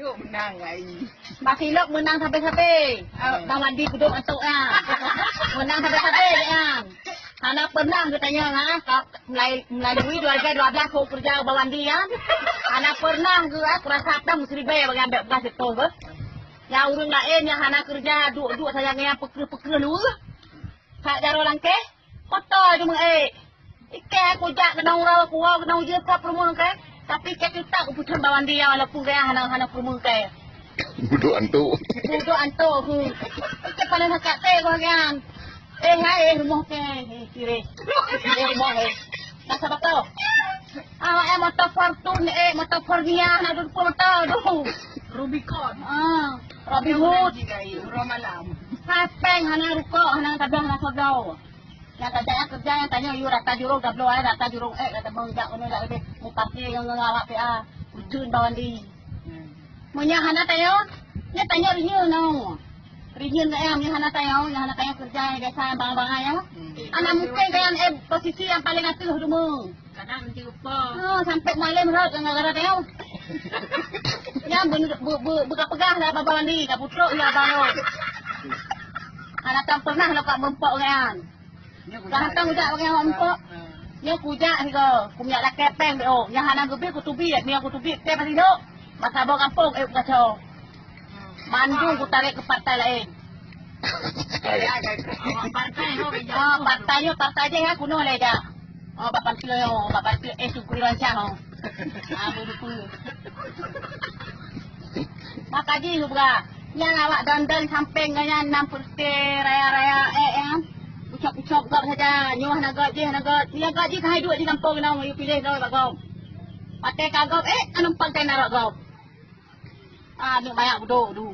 Yuk menang lagi. Bakilok menang sampai-sampai. Bang Wandi duduk untuk menang sampai-sampai dia. Anak pernah katanya melalui 2012 kau kerja Bang Wandi ya. Anak pernah juga kurasa apa mesti bayar bagi ambil bekas itu ke. Ya urang lain yang anak kerja duk-duk saya yang peker-peker dulu. Tak jaro langke. Kotor cuma Ike aku jak kenang rawa kuah kenang je tak permun ke. Tapi kita tak keputusan Bang Wandi ya walaupun kaya anak permun ke. Buduk antuk. Buduk antuk. Kita pada nak teh kau kan. Hai rumah ke kiri. Rumah nak sabar tau. Motor Fortune motor Fornia nak duduk motor tu. Rubicon. Robin Hood. Orang malam. Hapeng hana rukuk hana tabah hana sodau. Yang kerja yang tanya you rata jurung dah belum rata jurung kata bang jak ono dak lebih mupati yang ngawak PA. Ujun Bang Wandi. Munya hana tayo. Nya tanya rinya no. Rijin yang hana tayo kerja yang biasa bang-bang ya. Anak mungkin kan posisi yang paling atuh dulu. Kadang nanti lupa. Sampai malam rot gara-gara tayo. Yang buka-pegah lah Bang Wandi, dah putruk ya bang. Anak tak pernah lepak mempok kan. Dah datang ujak bagi mempok. Nya kujak ni ke, kumyak lah kepeng beo. Yang anak gebi kutubi, ni aku tubi teh pasti dok. Masa bawa kampung kacau. Mandung ku tarik ke partai lain. Partai je ya kuno le ja. Bapak tio sukuri rancang. Budu. Makaji lu bra. Yang awak dandan samping dengan 6 putih raya-raya kan. Ucap-ucap gak saja. Nyuah nak gaji. Yang gaji kahai duit di kampung kena you pilih kau Pak Gom. Pakai kagop anong pagkay narok gom. Ni banyak bodoh.